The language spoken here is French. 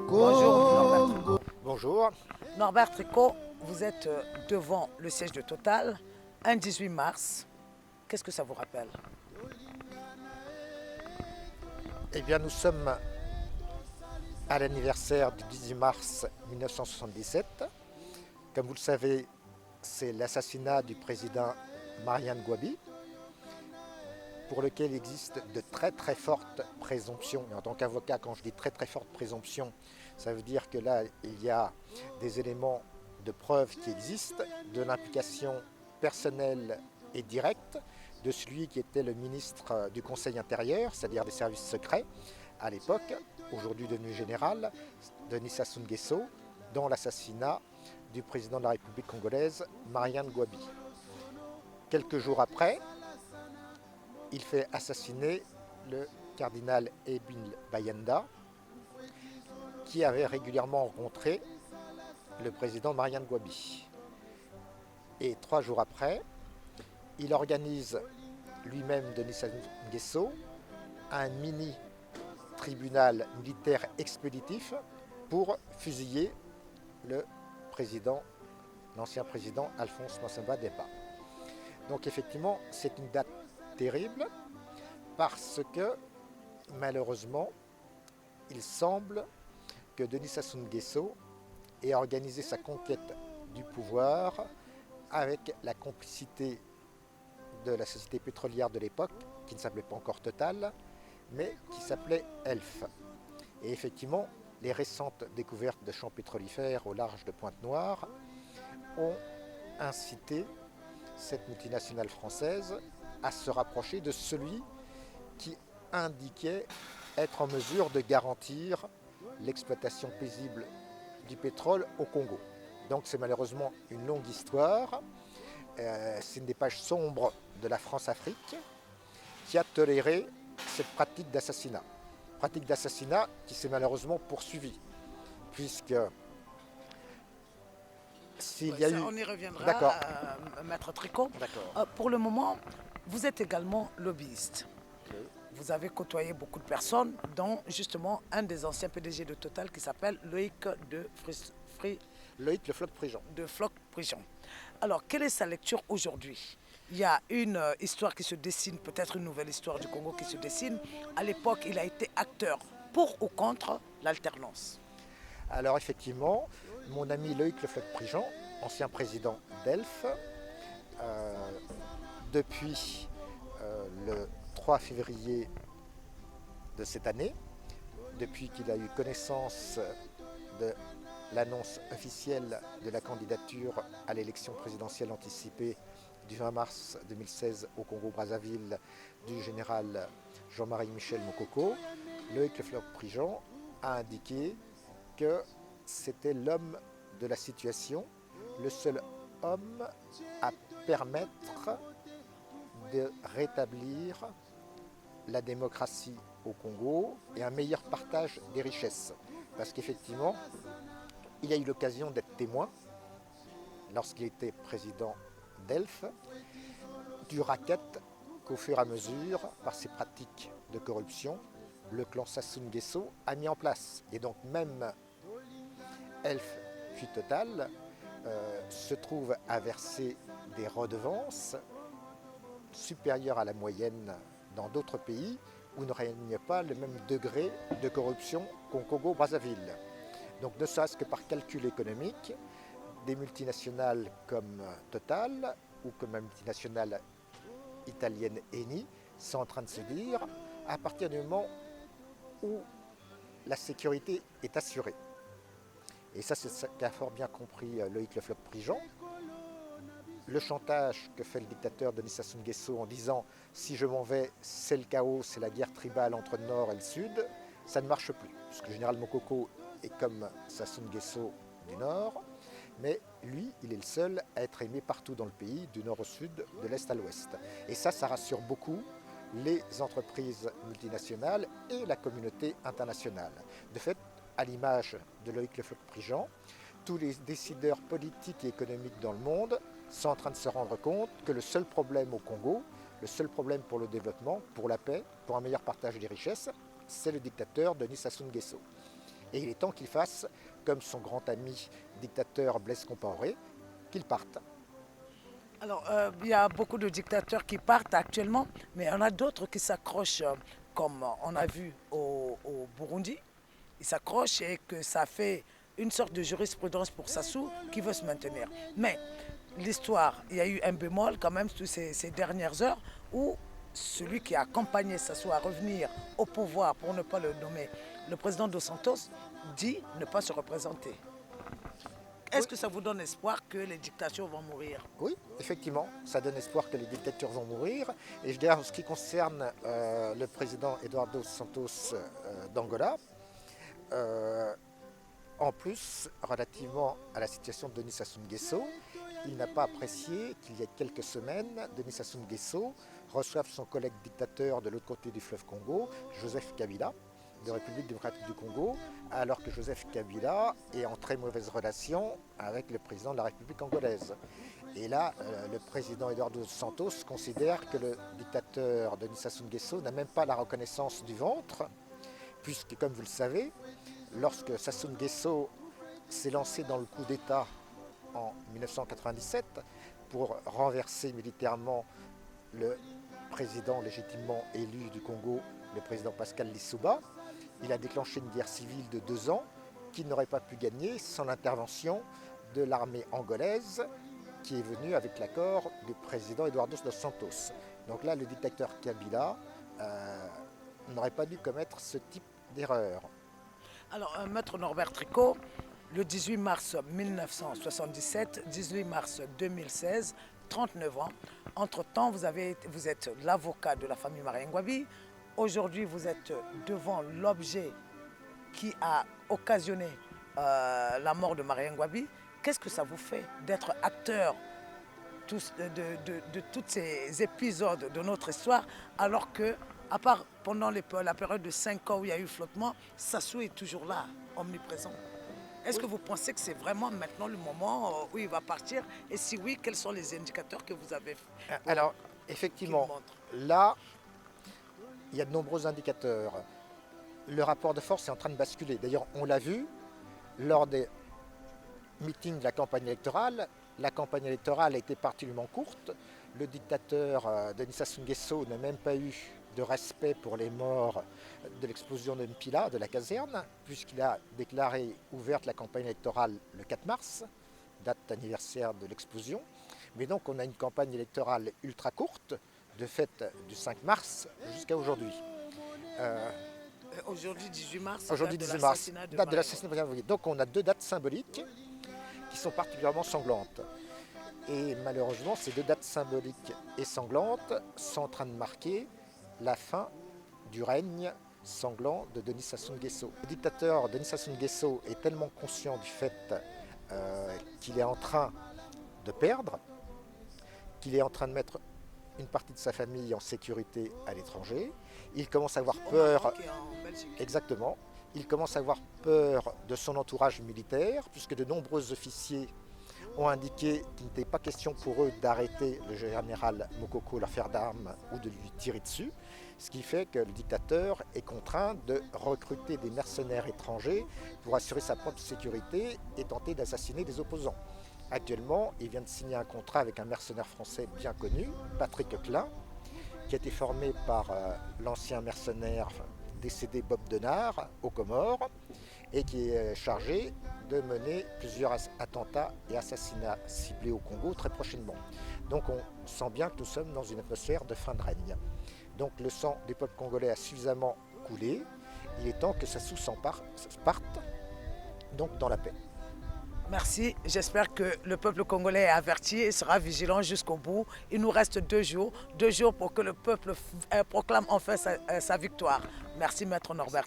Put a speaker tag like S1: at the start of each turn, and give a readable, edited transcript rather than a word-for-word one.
S1: Bonjour Norbert Tricot.
S2: Bonjour.
S1: Norbert Tricot, vous êtes devant le siège de Total un 18 mars. Qu'est-ce que ça vous rappelle?
S2: Eh bien, nous sommes à l'anniversaire du 18 mars 1977. Comme vous le savez, c'est l'assassinat du président Marian Gouabi, pour lequel il existe de très très fortes présomptions. Et en tant qu'avocat, quand je dis très très fortes présomptions, ça veut dire que là, il y a des éléments de preuve qui existent, de l'implication personnelle et directe de celui qui était le ministre du Conseil intérieur, c'est-à-dire des services secrets, à l'époque, aujourd'hui devenu général, Denis Sassou Nguesso, dans l'assassinat du président de la République congolaise, Marian Gouabi. Quelques jours après, il fait assassiner le cardinal Ebin Bayenda, qui avait régulièrement rencontré le président Marian Gouabi. Et 3 jours après, il organise lui-même, Denis Sassou Nguesso, un mini-tribunal militaire expéditif pour fusiller le président, l'ancien président Alphonse Massamba Deba. Donc effectivement, c'est une date terrible parce que malheureusement, il semble que Denis Sassou Nguesso ait organisé sa conquête du pouvoir avec la complicité de la société pétrolière de l'époque, qui ne s'appelait pas encore Total, mais qui s'appelait Elf. Et effectivement, les récentes découvertes de champs pétrolifères au large de Pointe-Noire ont incité cette multinationale française à se rapprocher de celui qui indiquait être en mesure de garantir l'exploitation paisible du pétrole au Congo. Donc c'est malheureusement une longue histoire. C'est une des pages sombres de la France-Afrique qui a toléré cette pratique d'assassinat. Pratique d'assassinat qui s'est malheureusement poursuivie, puisque s'il y a eu...
S1: On y reviendra,
S2: D'accord.
S1: Maître Tricot.
S2: D'accord.
S1: Pour le moment, vous êtes également lobbyiste. Vous avez côtoyé beaucoup de personnes, dont justement un des anciens PDG de Total qui s'appelle Loïc
S2: Loïc Le Floch-Prigent.
S1: de Floch-Prigent. Alors, quelle est sa lecture aujourd'hui? Il y a une histoire qui se dessine, peut-être une nouvelle histoire du Congo qui se dessine. À l'époque, il a été acteur pour ou contre l'alternance.
S2: Alors effectivement, mon ami Loïc Le Floch-Prigent, ancien président d'Elf, depuis le 3 février de cette année, depuis qu'il a eu connaissance de l'annonce officielle de la candidature à l'élection présidentielle anticipée du 20 mars 2016 au Congo-Brazzaville du général Jean-Marie Michel Mokoko, Loïc Le Floch-Prigent a indiqué que c'était l'homme de la situation, le seul homme à permettre de rétablir la démocratie au Congo et un meilleur partage des richesses. Parce qu'effectivement, il a eu l'occasion d'être témoin, lorsqu'il était président d'Elf, du racket qu'au fur et à mesure, par ses pratiques de corruption, le clan Sassou Nguesso a mis en place. Et donc même Elf puis Total se trouve à verser des redevances supérieures à la moyenne dans d'autres pays où ne règne pas le même degré de corruption qu'au Congo-Brazzaville. Donc ne serait-ce que par calcul économique, des multinationales comme Total ou comme la multinationale italienne Eni sont en train de se dire, à partir du moment où la sécurité est assurée. Et ça, c'est ce qu'a fort bien compris Loïc Le Floch-Prigent. Le chantage que fait le dictateur Denis Sassou Nguesso en disant « si je m'en vais, c'est le chaos, c'est la guerre tribale entre le Nord et le Sud », ça ne marche plus. Parce que le général Mokoko est comme Sassou Nguesso du Nord, mais lui, il est le seul à être aimé partout dans le pays, du Nord au Sud, de l'Est à l'Ouest. Et ça rassure beaucoup les entreprises multinationales et la communauté internationale. De fait, à l'image de Loïc Le Floch-Prigent, tous les décideurs politiques et économiques dans le monde sont en train de se rendre compte que le seul problème au Congo, Le seul problème pour le développement, pour la paix, pour un meilleur partage des richesses, c'est le dictateur Denis Sassou Nguesso. Et il est temps qu'il fasse comme son grand ami dictateur Blaise Compaoré, qu'il parte.
S1: Alors, il y a beaucoup de dictateurs qui partent actuellement, mais il y en a d'autres qui s'accrochent, comme on a vu au Burundi. Ils s'accrochent et que ça fait une sorte de jurisprudence pour Sassou qui veut se maintenir. Mais l'histoire, il y a eu un bémol quand même toutes ces dernières heures où celui qui a accompagné Sassou à revenir au pouvoir, pour ne pas le nommer, le président Dos Santos, dit ne pas se représenter. Est-ce que ça vous donne espoir que les dictatures vont mourir?
S2: Oui, effectivement, ça donne espoir que les dictatures vont mourir. Et je dirais, en ce qui concerne le président Eduardo Santos d'Angola, en plus, relativement à la situation de Denis Sassou Nguesso, il n'a pas apprécié qu'il y a quelques semaines, Denis Sassou Nguesso reçoive son collègue dictateur de l'autre côté du fleuve Congo, Joseph Kabila, de République démocratique du Congo, alors que Joseph Kabila est en très mauvaise relation avec le président de la République angolaise. Et là, le président Eduardo Santos considère que le dictateur Denis Sassou Nguesso n'a même pas la reconnaissance du ventre, puisque, comme vous le savez, lorsque Sassou Nguesso s'est lancé dans le coup d'État en 1997 pour renverser militairement le président légitimement élu du Congo, le président Pascal Lissouba, il a déclenché une guerre civile de 2 ans qu'il n'aurait pas pu gagner sans l'intervention de l'armée angolaise qui est venue avec l'accord du président Eduardo dos Santos. Donc là, le dictateur Kabila n'aurait pas dû commettre ce type d'erreur.
S1: Alors, Maître Norbert Tricot, le 18 mars 1977, 18 mars 2016, 39 ans. Entre-temps, vous êtes l'avocat de la famille Marien Ngouabi. Aujourd'hui, vous êtes devant l'objet qui a occasionné la mort de Marien Ngouabi. Qu'est-ce que ça vous fait d'être acteur de tous ces épisodes de notre histoire, alors que, à part pendant la période de 5 ans où il y a eu flottement, Sassou est toujours là, omniprésent? Est-ce que vous pensez que c'est vraiment maintenant le moment où il va partir? Et si oui, quels sont les indicateurs que vous avez?
S2: Alors, effectivement, là, il y a de nombreux indicateurs. Le rapport de force est en train de basculer. D'ailleurs, on l'a vu lors des meetings de la campagne électorale. La campagne électorale a été particulièrement courte. Le dictateur Denis Sassou Nguesso n'a même pas eu de respect pour les morts de l'explosion de Mpila, de la caserne, puisqu'il a déclaré ouverte la campagne électorale le 4 mars, date anniversaire de l'explosion. Mais donc on a une campagne électorale ultra courte, de fait du 5 mars jusqu'à aujourd'hui.
S1: Aujourd'hui, 18 mars,
S2: aujourd'hui,
S1: date
S2: 18
S1: de
S2: mars,
S1: l'assassinat
S2: date de l'assassinat de Marien. Donc on a 2 dates symboliques qui sont particulièrement sanglantes. Et malheureusement, ces 2 dates symboliques et sanglantes sont en train de marquer la fin du règne sanglant de Denis Sassou Nguesso. Le dictateur Denis Sassou Nguesso est tellement conscient du fait qu'il est en train de perdre, qu'il est en train de mettre une partie de sa famille en sécurité à l'étranger. Il commence à avoir peur. Exactement. Il commence à avoir peur de son entourage militaire, puisque de nombreux officiers ont indiqué qu'il n'était pas question pour eux d'arrêter le général Mokoko, leur frère d'armes, ou de lui tirer dessus. Ce qui fait que le dictateur est contraint de recruter des mercenaires étrangers pour assurer sa propre sécurité et tenter d'assassiner des opposants. Actuellement, il vient de signer un contrat avec un mercenaire français bien connu, Patrick Klein, qui a été formé par l'ancien mercenaire décédé Bob Denard aux Comores et qui est chargé de mener plusieurs attentats et assassinats ciblés au Congo très prochainement. Donc on sent bien que nous sommes dans une atmosphère de fin de règne. Donc le sang du peuple congolais a suffisamment coulé. Il est temps que Sassou parte donc dans la paix.
S1: Merci. J'espère que le peuple congolais est averti et sera vigilant jusqu'au bout. Il nous reste 2 jours pour que le peuple proclame enfin sa victoire. Merci, Maître Norbert.